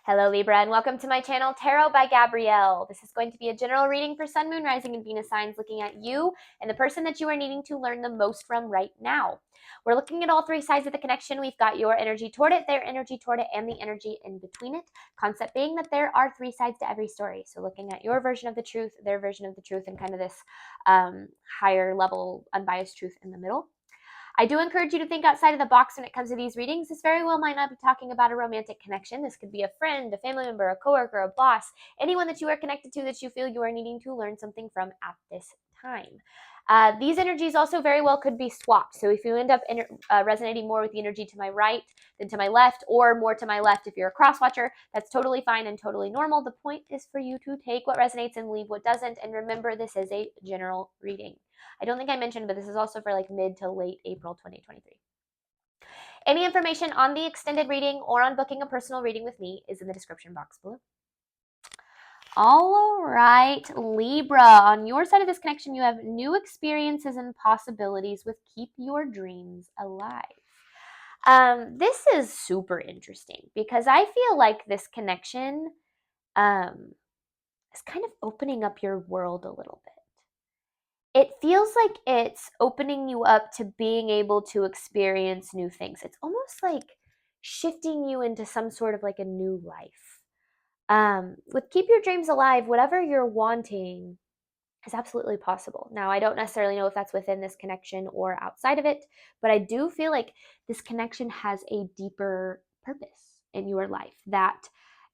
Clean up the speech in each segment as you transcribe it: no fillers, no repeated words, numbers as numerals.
Hello Libra and welcome to my channel Tarot by Gabrielle. This is going to be a general reading for Sun, Moon, Rising, and Venus signs looking at you and the person that you are needing to learn the most from right now. We're looking at all three sides of the connection. We've got your energy toward it, their energy toward it, and the energy in between it. Concept being that there are three sides to every story. So looking at your version of the truth, their version of the truth, and kind of this higher level unbiased truth in the middle. I do encourage you to think outside of the box when it comes to these readings. This very well might not be talking about a romantic connection. This could be a friend, a family member, a coworker, a boss, anyone that you are connected to that you feel you are needing to learn something from at this time. These energies also very well could be swapped. So if you end up resonating more with the energy to my right than to my left, or more to my left if you're a cross watcher, that's totally fine and totally normal. The point is for you to take what resonates and leave what doesn't. And remember, this is a general reading. I don't think I mentioned, but this is also for like mid to late April 2023. Any information on the extended reading or on booking a personal reading with me is in the description box below. All right, Libra, on your side of this connection, you have new experiences and possibilities with Keep Your Dreams Alive. This is super interesting because I feel like this connection is kind of opening up your world a little bit. It feels like it's opening you up to being able to experience new things. It's almost like shifting you into some sort of like a new life. With Keep Your Dreams Alive, whatever you're wanting is absolutely possible. Now, I don't necessarily know if that's within this connection or outside of it, but I do feel like this connection has a deeper purpose in your life that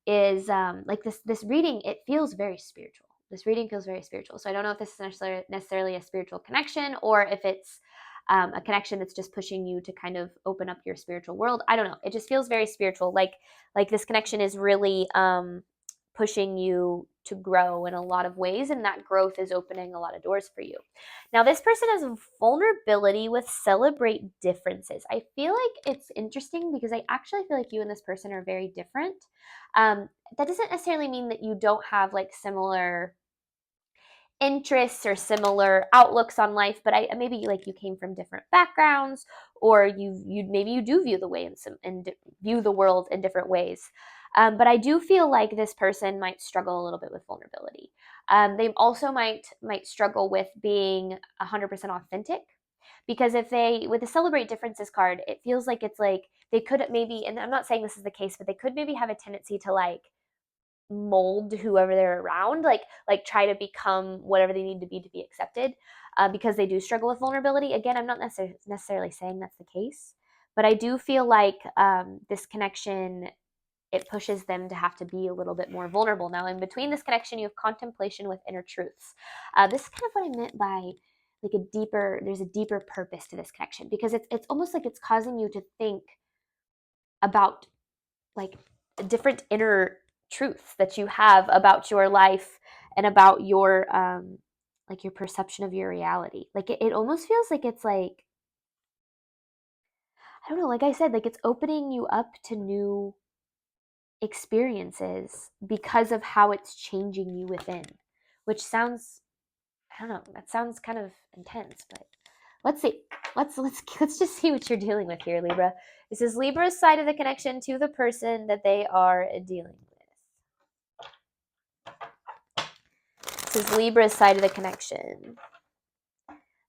is like this reading, it feels very spiritual. This reading feels very spiritual. So I don't know if this is necessarily a spiritual connection or if it's a connection that's just pushing you to kind of open up your spiritual world. I don't know. It just feels very spiritual. Like this connection is really pushing you to grow in a lot of ways, and that growth is opening a lot of doors for you. Now, this person has vulnerability with celebrate differences. I feel like it's interesting because I actually feel like you and this person are very different. That doesn't necessarily mean that you don't have like similar interests or similar outlooks on life, but I maybe like you came from different backgrounds, or maybe you do view the way and view the world in different ways. But I do feel like this person might struggle a little bit with vulnerability. They also might struggle with being 100% authentic, because if they, with the celebrate differences card, it feels like it's like they could maybe, and I'm not saying this is the case, but they could maybe have a tendency to like mold whoever they're around, like try to become whatever they need to be accepted, because they do struggle with vulnerability. Again, I'm not necessarily saying that's the case, but I do feel like this connection, it pushes them to have to be a little bit more vulnerable. Now, in between this connection, you have contemplation with inner truths. This is kind of what I meant by like there's a deeper purpose to this connection, because it's almost like it's causing you to think about like different inner truths that you have about your life and about your like your perception of your reality. Like it almost feels like it's like, I don't know, like I said, like it's opening you up to new experiences because of how it's changing you within, which sounds, I don't know, that sounds kind of intense, but let's see. Let's just see what you're dealing with here, Libra. This is Libra's side of the connection to the person that they are dealing with. This is Libra's side of the connection.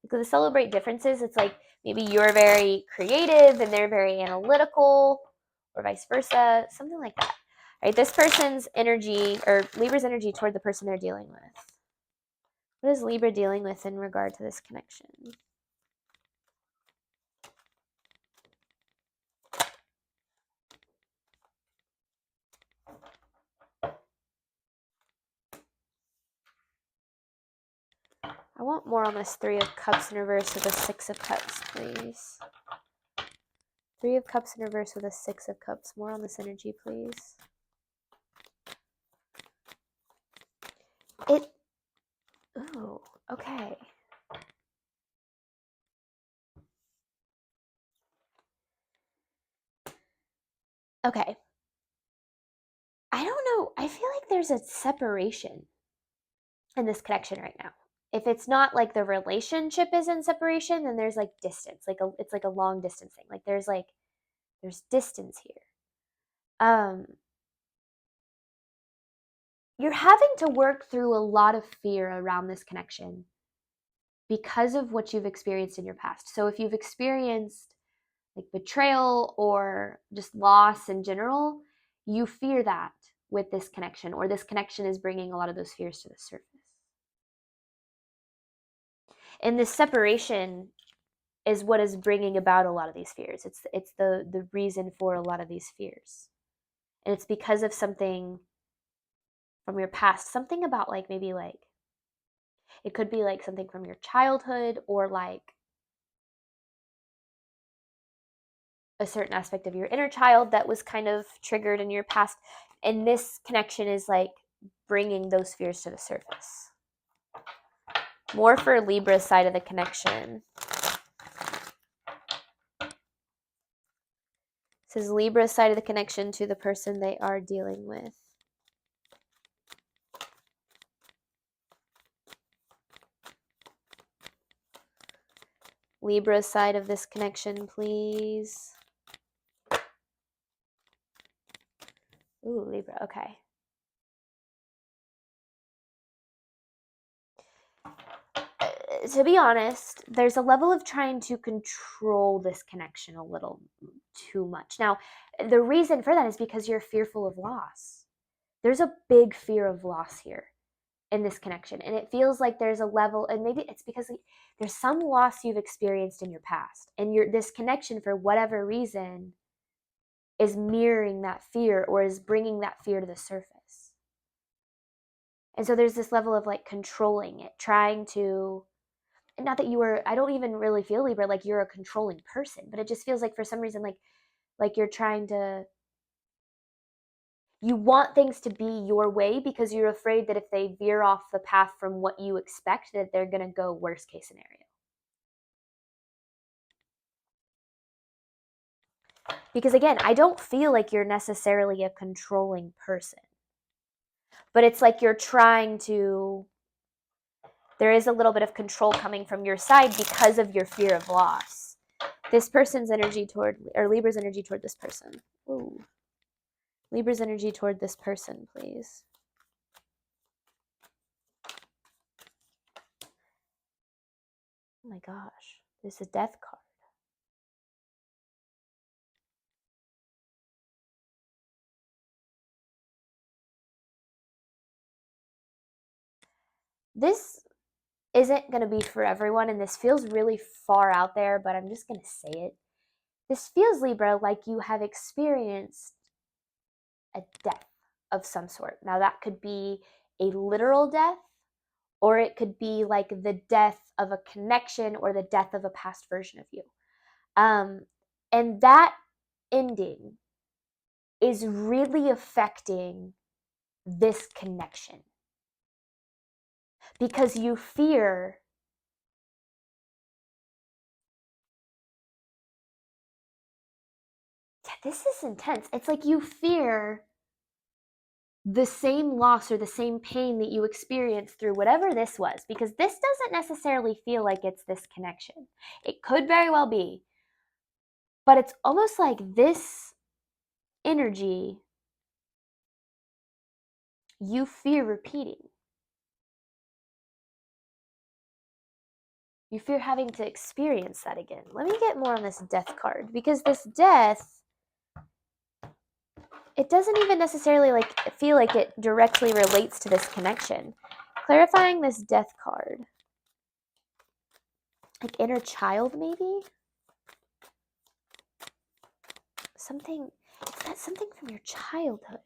Because to celebrate differences, it's like maybe you're very creative and they're very analytical, or vice versa, something like that. Right? This person's energy, or Libra's energy toward the person they're dealing with. What is Libra dealing with in regard to this connection? I want more on this Three of Cups in reverse with a Six of Cups, please. Three of Cups in reverse with a Six of Cups. More on this energy, please. Ooh, okay. Okay. I don't know. I feel like there's a separation in this connection right now. If it's not like the relationship is in separation, then there's like distance. It's like a long distance thing. Like there's distance here. you're having to work through a lot of fear around this connection because of what you've experienced in your past. So if you've experienced like betrayal or just loss in general, you fear that with this connection, or this connection is bringing a lot of those fears to the surface. And this separation is what is bringing about a lot of these fears. It's the reason for a lot of these fears. And it's because of something from your past, something about like maybe like it could be like something from your childhood, or like a certain aspect of your inner child that was kind of triggered in your past. And this connection is like bringing those fears to the surface. More for Libra's side of the connection. It says Libra's side of the connection to the person they are dealing with. Libra's side of this connection, please. Ooh, Libra, okay. To be honest, there's a level of trying to control this connection a little too much. Now, the reason for that is because you're fearful of loss. There's a big fear of loss here in this connection. And it feels like there's a level, and maybe it's because there's some loss you've experienced in your past. And this connection, for whatever reason, is mirroring that fear, or is bringing that fear to the surface. And so there's this level of like controlling it, trying to, not that I don't even really feel Libra like you're a controlling person, but it just feels like for some reason like you're trying to, you want things to be your way because you're afraid that if they veer off the path from what you expect, that they're going to go worst case scenario. Because again, I don't feel like you're necessarily a controlling person, but it's like you're trying to, there is a little bit of control coming from your side because of your fear of loss. This person's energy toward, or Libra's energy toward this person. Ooh. Libra's energy toward this person, please. Oh my gosh, there's a death card. This isn't going to be for everyone, and this feels really far out there, but I'm just going to say it. This feels, Libra, like you have experienced a death of some sort. Now, that could be a literal death, or it could be like the death of a connection, or the death of a past version of you. And that ending is really affecting this connection because you fear this is intense. It's like you fear the same loss or the same pain that you experienced through whatever this was, because this doesn't necessarily feel like it's this connection. It could very well be, but it's almost like this energy you fear repeating. You fear having to experience that again. Let me get more on this death card, because this death, it doesn't even necessarily like feel like it directly relates to this connection. Clarifying this death card. Like inner child, maybe? Something, it's that something from your childhood.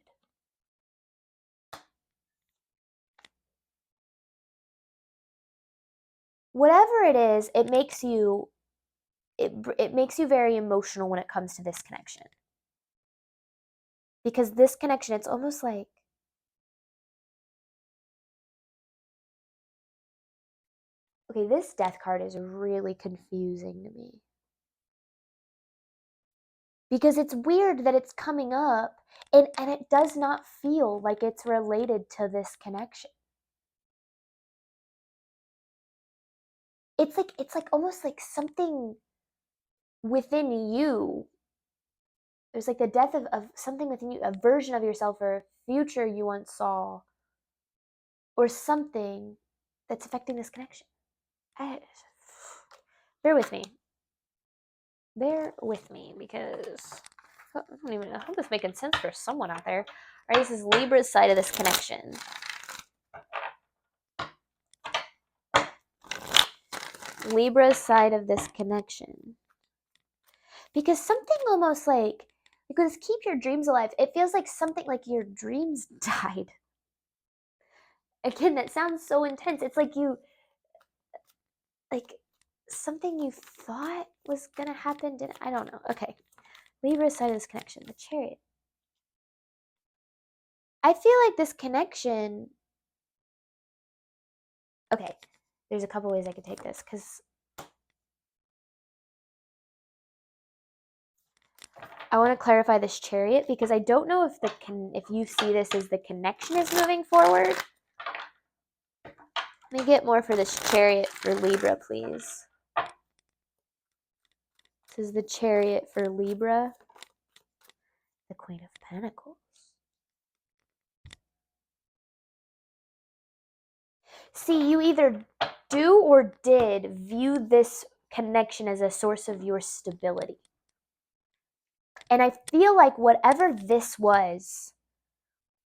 Whatever it is, it makes you very emotional when it comes to this connection. Because this connection, it's almost like, okay, this death card is really confusing to me. Because it's weird that it's coming up and it does not feel like it's related to this connection. It's like almost like something within you. There's like the death of something within you, a version of yourself or a future you once saw or something that's affecting this connection. Bear with me. Bear with me, because I don't even know. I hope this is making sense for someone out there. All right, this is Libra's side of this connection. Libra's side of this connection. Because something almost like this keep your dreams alive, it feels like something like your dreams died. Again, that sounds so intense. It's like something you thought was gonna happen didn't. I don't know. Okay. Libra's side of this connection, the Chariot. I feel like this connection. Okay, there's a couple ways I could take this, because I want to clarify this Chariot, because I don't know if you see this as the connection is moving forward. Let me get more for this Chariot for Libra, please. This is the Chariot for Libra. The Queen of Pentacles. See, you either do or did view this connection as a source of your stability. And I feel like whatever this was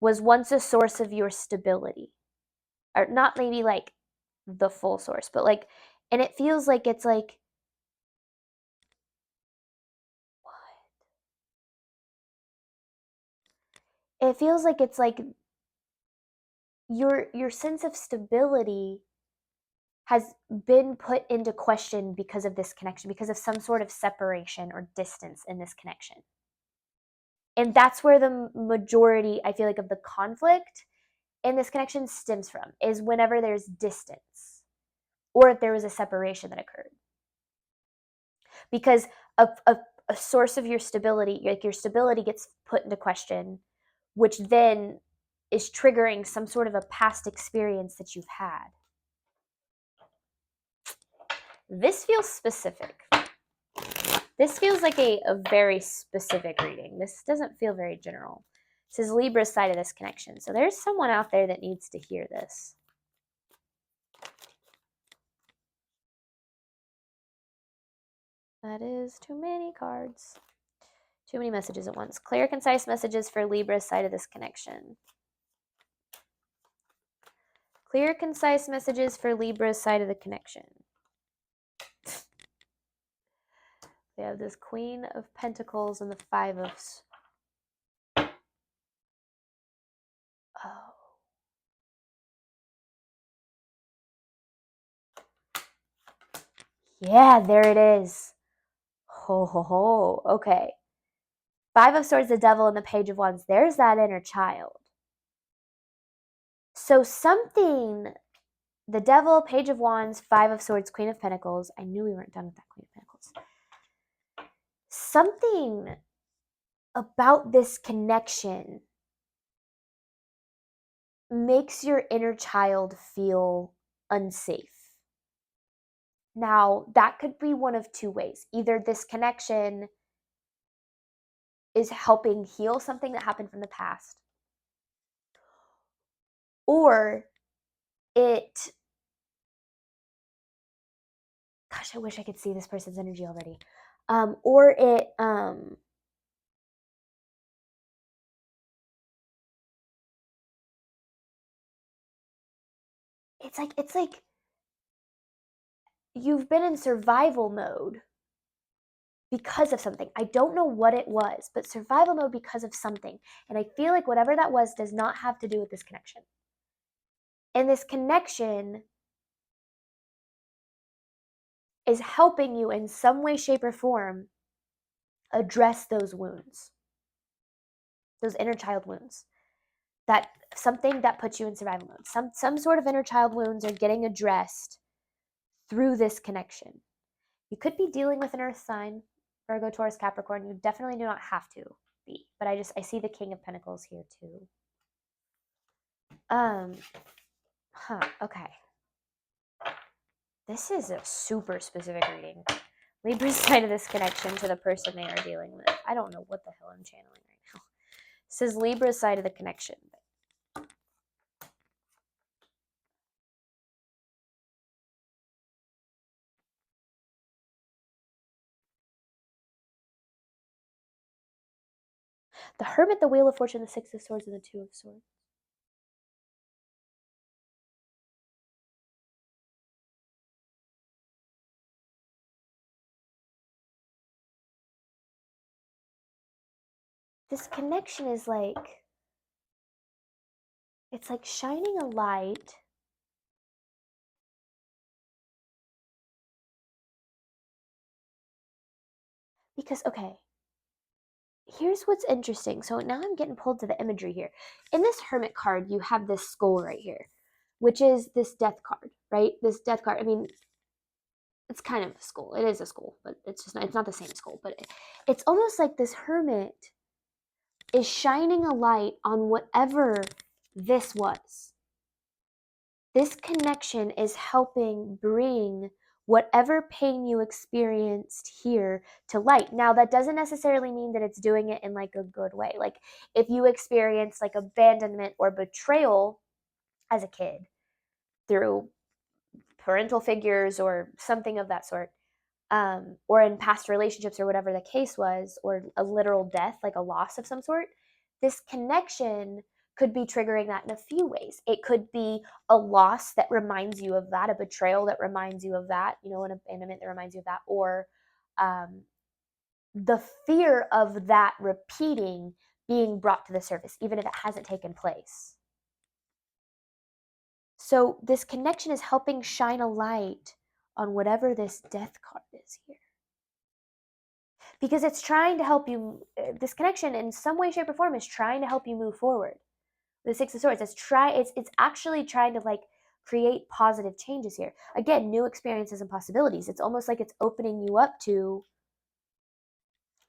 once a source of your stability. Or not maybe like the full source, but like, and it feels like it's like, what? It feels like it's like your sense of stability has been put into question because of this connection, because of some sort of separation or distance in this connection. And that's where the majority, I feel like, of the conflict in this connection stems from, is whenever there's distance or if there was a separation that occurred. Because a source of your stability, like your stability gets put into question, which then is triggering some sort of a past experience that you've had. This feels specific. This feels like a very specific reading. This doesn't feel very general. This is Libra's side of this connection. So there's someone out there that needs to hear this. That is too many cards. Too many messages at once. Clear, concise messages for Libra's side of this connection. Clear, concise messages for Libra's side of the connection. We have this Queen of Pentacles and the Five of... Oh. Yeah, there it is. Ho, ho, ho. Okay. Five of Swords, the Devil, and the Page of Wands. There's that inner child. So something... The Devil, Page of Wands, Five of Swords, Queen of Pentacles. I knew we weren't done with that Queen of Pentacles. Something about this connection makes your inner child feel unsafe. Now, that could be one of two ways. Either this connection is helping heal something that happened from the past, or it... Gosh, I wish I could see this person's energy already. Or it... It's like you've been in survival mode because of something. I don't know what it was, but survival mode because of something. And I feel like whatever that was does not have to do with this connection. And this connection is helping you in some way, shape, or form address those wounds, those inner child wounds. That something that puts you in survival mode. Some sort of inner child wounds are getting addressed through this connection. You could be dealing with an earth sign, Virgo, Taurus, Capricorn. You definitely do not have to be, but I see the King of Pentacles here too. Okay. This is a super specific reading. Libra's side of this connection to the person they are dealing with. I don't know what the hell I'm channeling right now. This is Libra's side of the connection. The Hermit, the Wheel of Fortune, the Six of Swords, and the Two of Swords. This connection is like, it's like shining a light because, okay, here's what's interesting. So now I'm getting pulled to the imagery here. In this Hermit card, you have this skull right here, which is this death card, right? This death card, I mean, it's kind of a skull. It is a skull, but it's not the same skull. But it's almost like this Hermit is shining a light on whatever this was. This connection is helping bring whatever pain you experienced here to light. Now, that doesn't necessarily mean that it's doing it in like a good way. Like if you experience like abandonment or betrayal as a kid through parental figures or something of that sort, or in past relationships or whatever the case was, or a literal death, like a loss of some sort, this connection could be triggering that in a few ways. It could be a loss that reminds you of that, a betrayal that reminds you of that, you know, an abandonment that reminds you of that, or the fear of that repeating being brought to the surface, even if it hasn't taken place. So this connection is helping shine a light on whatever this death card is here. Because it's trying to help you, this connection in some way, shape, or form is trying to help you move forward. The Six of Swords, it's actually trying to like create positive changes here. Again, new experiences and possibilities. It's almost like it's opening you up to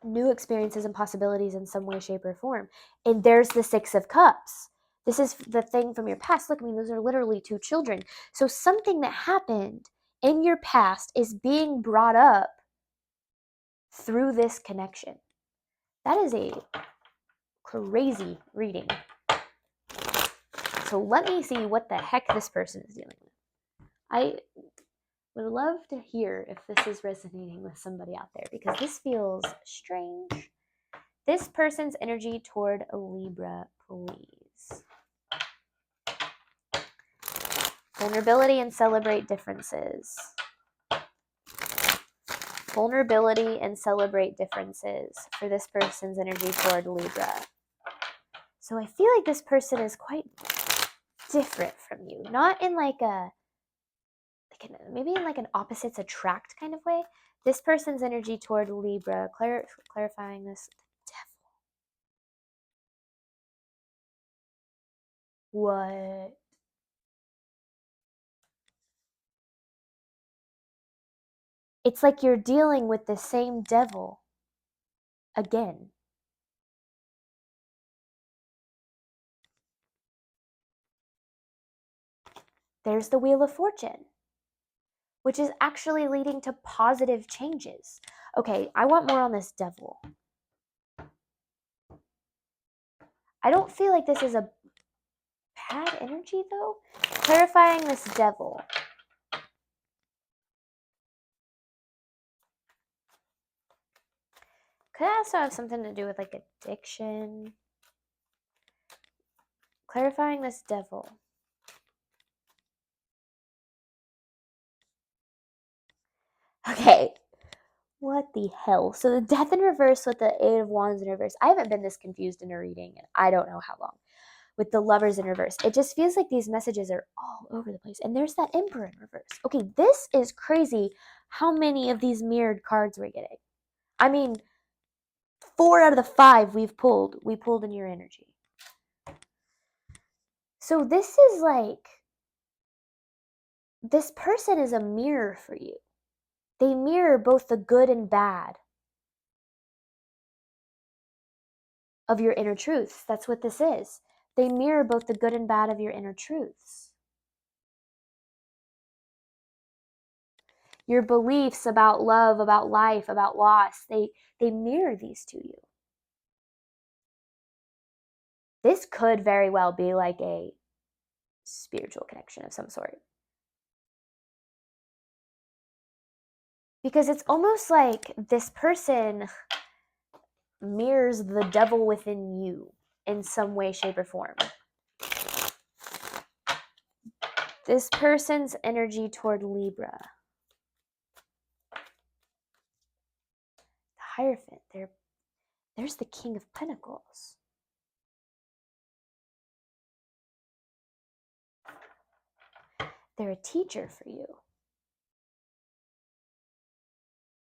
new experiences and possibilities in some way, shape, or form. And there's the Six of Cups. This is the thing from your past. Look, I mean, those are literally two children. So something that happened in your past is being brought up through this connection. That is a crazy reading. So let me see what the heck this person is dealing with. I would love to hear if this is resonating with somebody out there because this feels strange. This person's energy toward a Libra, please. Vulnerability and celebrate differences. Vulnerability and celebrate differences for this person's energy toward Libra. So I feel like this person is quite different from you. Not in like a, maybe in like an opposites attract kind of way. This person's energy toward Libra, clarifying this, the devil. What? It's like you're dealing with the same devil again. There's the Wheel of Fortune, which is actually leading to positive changes. Okay, I want more on this devil. I don't feel like this is a bad energy though. Clarifying this devil. Could it also have something to do with like addiction? Clarifying this devil. Okay. What the hell? So the Death in reverse with the Eight of Wands in reverse. I haven't been this confused in a reading in I don't know how long. With the Lovers in reverse. It just feels like these messages are all over the place. And there's that Emperor in reverse. Okay, this is crazy how many of these mirrored cards we're getting. I mean, 4 out of the 5 we pulled in your energy. So this is like, this person is a mirror for you. They mirror both the good and bad of your inner truths. That's what this is. They mirror both the good and bad of your inner truths. Your beliefs about love, about life, about loss, they mirror these to you. This could very well be like a spiritual connection of some sort. Because it's almost like this person, mirrors the devil within you in some way, shape, or form. This person's energy toward Libra. The Hierophant, there's the King of Pentacles. They're a teacher for you.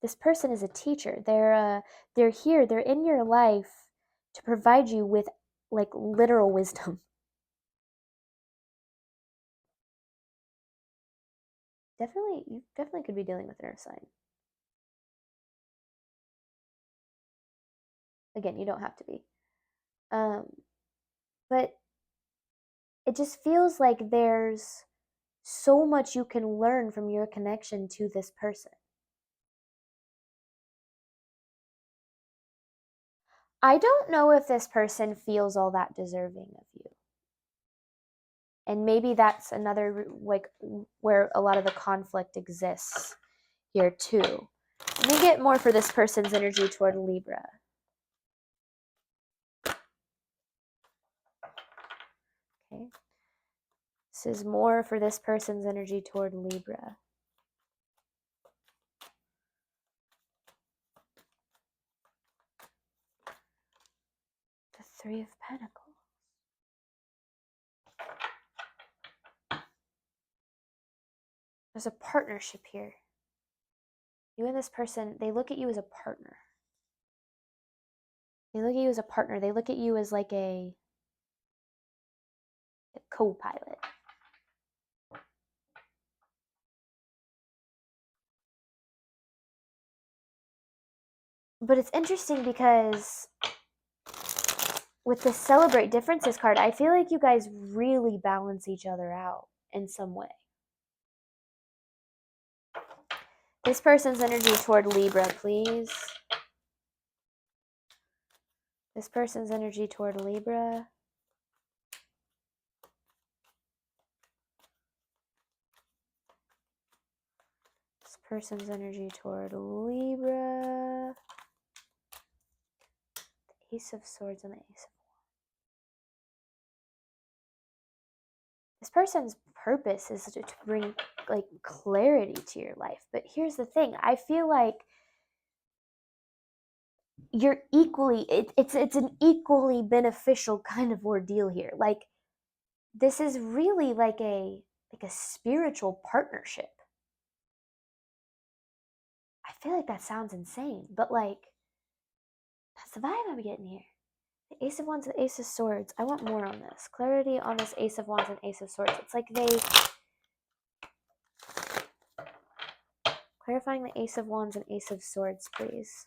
This person is a teacher. They're here, they're in your life to provide you with like literal wisdom. You definitely could be dealing with an earth sign. Again, you don't have to be. But it just feels like there's so much you can learn from your connection to this person. I don't know if this person feels all that deserving of you. And maybe that's another, like, where a lot of the conflict exists here too. Let me get more for this person's energy toward Libra. Okay. This is more for this person's energy toward Libra. The Three of Pentacles. There's a partnership here. You and this person, they look at you as a partner. They look at you as a partner. They look at you as like a co-pilot. But it's interesting because with the Celebrate Differences card, I feel like you guys really balance each other out in some way. This person's energy toward Libra, please. This person's energy toward Libra. This person's energy toward Libra. The Ace of Swords and the Ace of Wands. This person's purpose is to bring like clarity to your life. But here's the thing. I feel like you're equally, it's an equally beneficial kind of ordeal here. Like, this is really like a spiritual partnership. I feel like that sounds insane, but like, that's the vibe I'm getting here. The Ace of Wands and the Ace of Swords. I want more on this. Clarity on this Ace of Wands and Ace of Swords. It's like clarifying the Ace of Wands and Ace of Swords, please.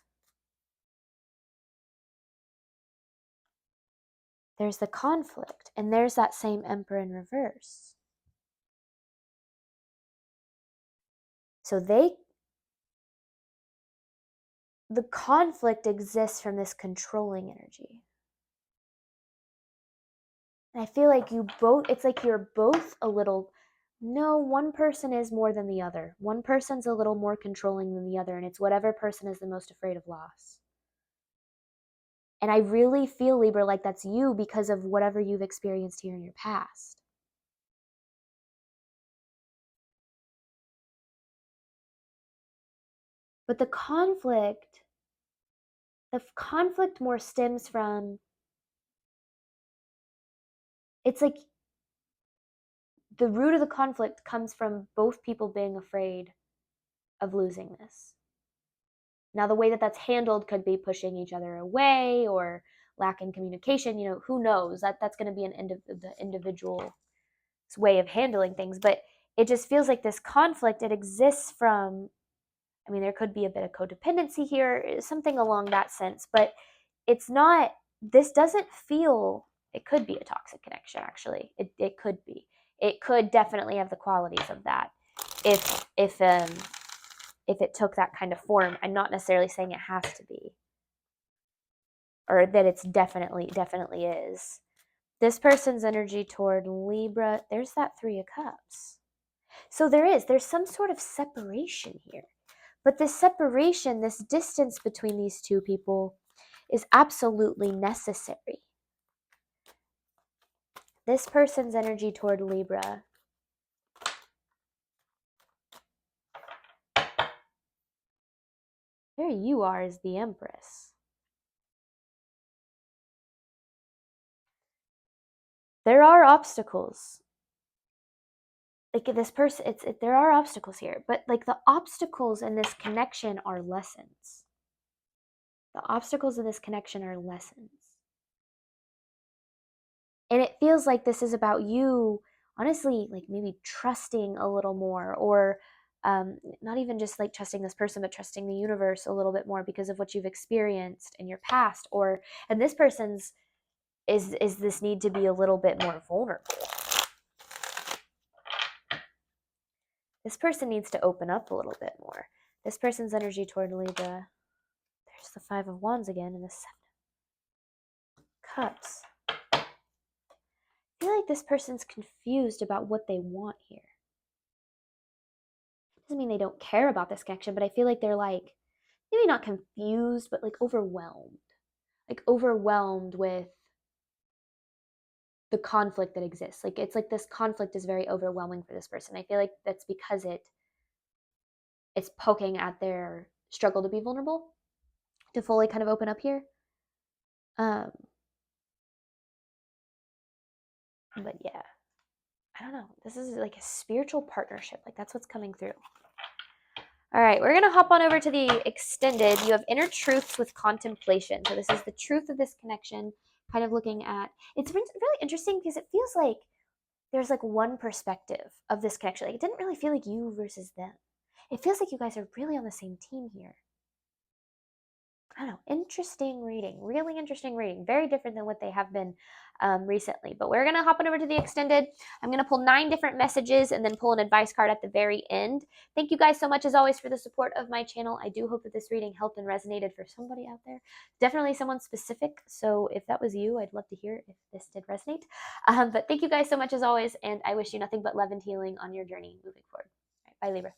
There's the conflict, and there's that same Emperor in reverse. So the conflict exists from this controlling energy. And I feel like it's like you're both a little, no, one person is more than the other. One person's a little more controlling than the other, and it's whatever person is the most afraid of loss. And I really feel, Libra, like that's you because of whatever you've experienced here in your past. But the conflict more stems from, it's like the root of the conflict comes from both people being afraid of losing this. Now, the way that that's handled could be pushing each other away or lacking communication. You know, who knows? That's going to be the individual's way of handling things. But it just feels like this conflict, it exists from, I mean, there could be a bit of codependency here, something along that sense. But it's not, this doesn't feel, it could be a toxic connection, actually. It could be. It could definitely have the qualities of that if it took that kind of form. I'm not necessarily saying it has to be, or that it's definitely is. This person's energy toward Libra, there's that Three of Cups. So there's some sort of separation here. But this separation, this distance between these two people, is absolutely necessary. This person's energy toward Libra. There you are as the Empress. There are obstacles. Like this person, there are obstacles here, but like the obstacles in this connection are lessons. The obstacles in this connection are lessons. And it feels like this is about you, honestly, like maybe trusting a little more, or not even just like trusting this person, but trusting the universe a little bit more because of what you've experienced in your past. Or, and this person's is this need to be a little bit more vulnerable. This person needs to open up a little bit more. This person's energy toward Libra. There's the Five of Wands again and the Seven of Cups. I feel like this person's confused about what they want here. Doesn't mean they don't care about this connection, but I feel like they're like, maybe not confused, but like overwhelmed. Like overwhelmed with the conflict that exists. Like it's like this conflict is very overwhelming for this person. I feel like that's because it's poking at their struggle to be vulnerable, to fully kind of open up here. But yeah, I don't know. This is like a spiritual partnership. Like that's what's coming through. All right, we're going to hop on over to the extended. You have inner truths with contemplation. So this is the truth of this connection, kind of looking at, it's really interesting because it feels like there's like one perspective of this connection. Like it didn't really feel like you versus them. It feels like you guys are really on the same team here. I don't know, interesting reading, really interesting reading, very different than what they have been recently. But we're going to hop on over to the extended. I'm going to pull 9 different messages and then pull an advice card at the very end. Thank you guys so much, as always, for the support of my channel. I do hope that this reading helped and resonated for somebody out there. Definitely someone specific. So if that was you, I'd love to hear if this did resonate. But thank you guys so much, as always, and I wish you nothing but love and healing on your journey moving forward. All right, bye, Libra.